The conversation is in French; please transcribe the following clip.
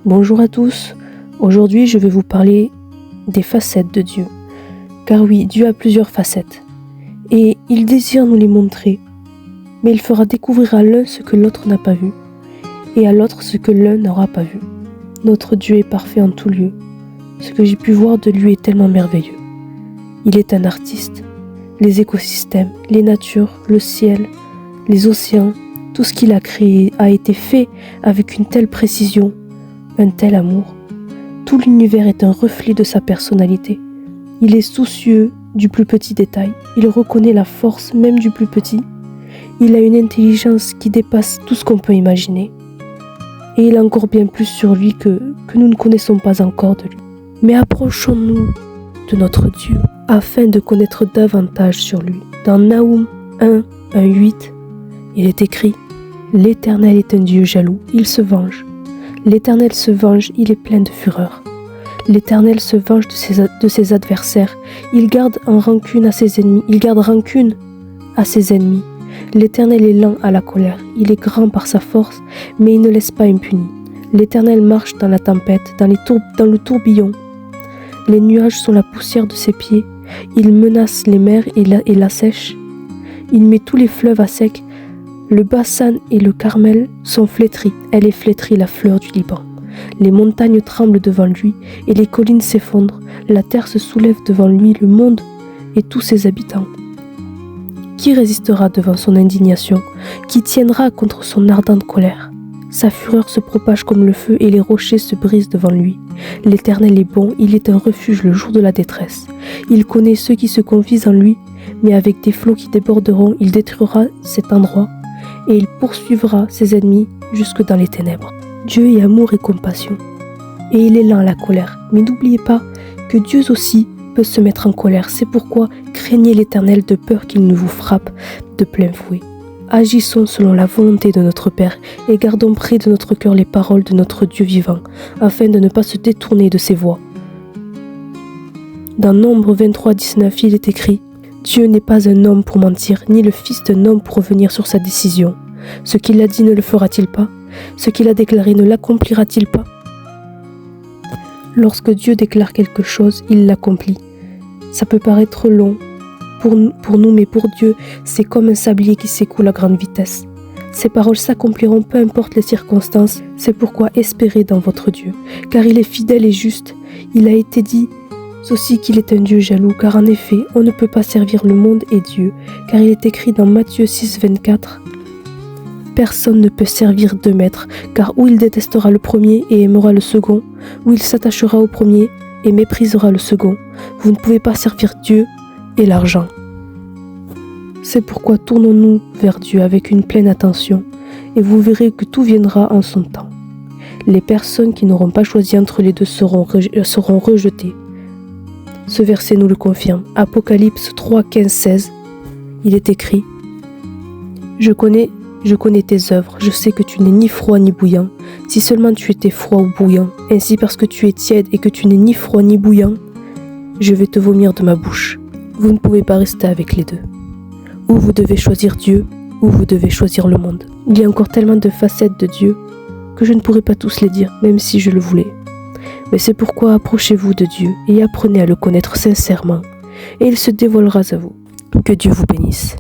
Bonjour à tous, aujourd'hui je vais vous parler des facettes de Dieu. Car oui, Dieu a plusieurs facettes et il désire nous les montrer, mais il fera découvrir à l'un ce que l'autre n'a pas vu et à l'autre ce que l'un n'aura pas vu. Notre Dieu est parfait en tout lieu, ce que j'ai pu voir de lui est tellement merveilleux. Il est un artiste, les écosystèmes, les natures, le ciel, les océans, tout ce qu'il a créé a été fait avec une telle précision, un tel amour. Tout l'univers est un reflet de sa personnalité. Il est soucieux du plus petit détail. Il reconnaît la force même du plus petit. Il a une intelligence qui dépasse tout ce qu'on peut imaginer. Et il a encore bien plus sur lui que nous ne connaissons pas encore de lui. Mais approchons-nous de notre Dieu afin de connaître davantage sur lui. Dans Naoum 1:8, il est écrit « L'Éternel est un Dieu jaloux, il se venge. L'Éternel se venge, il est plein de fureur. L'Éternel se venge de ses adversaires. Il garde rancune à ses ennemis. L'Éternel est lent à la colère. Il est grand par sa force, mais il ne laisse pas impuni. L'Éternel marche dans la tempête, dans le tourbillon. Les nuages sont la poussière de ses pieds. Il menace les mers et l'assèche. Il met tous les fleuves à sec. Le Bassan et le Carmel sont flétris. Elle est flétrie, la fleur du Liban. Les montagnes tremblent devant lui et les collines s'effondrent. La terre se soulève devant lui, le monde et tous ses habitants. Qui résistera devant son indignation? Qui tiendra contre son ardente colère? Sa fureur se propage comme le feu et les rochers se brisent devant lui. L'Éternel est bon, il est un refuge le jour de la détresse. Il connaît ceux qui se confient en lui, mais avec des flots qui déborderont, il détruira cet endroit et il poursuivra ses ennemis jusque dans les ténèbres. Dieu est amour et compassion, et il est lent à la colère. Mais n'oubliez pas que Dieu aussi peut se mettre en colère. C'est pourquoi craignez l'Éternel de peur qu'il ne vous frappe de plein fouet. Agissons selon la volonté de notre Père et gardons près de notre cœur les paroles de notre Dieu vivant, afin de ne pas se détourner de ses voies. Dans Nombre 23:19, il est écrit « Dieu n'est pas un homme pour mentir, ni le fils d'un homme pour revenir sur sa décision. Ce qu'il a dit ne le fera-t-il pas? Ce qu'il a déclaré ne l'accomplira-t-il pas ?» Lorsque Dieu déclare quelque chose, il l'accomplit. Ça peut paraître long pour nous, mais pour Dieu, c'est comme un sablier qui s'écoule à grande vitesse. Ces paroles s'accompliront peu importe les circonstances. C'est pourquoi espérez dans votre Dieu, car il est fidèle et juste. Il a été dit aussi qu'il est un Dieu jaloux, car en effet, on ne peut pas servir le monde et Dieu, car il est écrit dans Matthieu 6:24. Personne ne peut servir deux maîtres, car ou il détestera le premier et aimera le second, ou il s'attachera au premier et méprisera le second. Vous ne pouvez pas servir Dieu et l'argent. C'est pourquoi tournons-nous vers Dieu avec une pleine attention, et vous verrez que tout viendra en son temps. Les personnes qui n'auront pas choisi entre les deux seront rejetées. Ce verset nous le confirme. Apocalypse 3:15-16. Il est écrit « Je connais tes œuvres, je sais que tu n'es ni froid ni bouillant. Si seulement tu étais froid ou bouillant, ainsi parce que tu es tiède et que tu n'es ni froid ni bouillant, je vais te vomir de ma bouche. » Vous ne pouvez pas rester avec les deux. Ou vous devez choisir Dieu, ou vous devez choisir le monde. Il y a encore tellement de facettes de Dieu que je ne pourrais pas tous les dire, même si je le voulais. Mais c'est pourquoi approchez-vous de Dieu et apprenez à le connaître sincèrement, et il se dévoilera à vous. Que Dieu vous bénisse.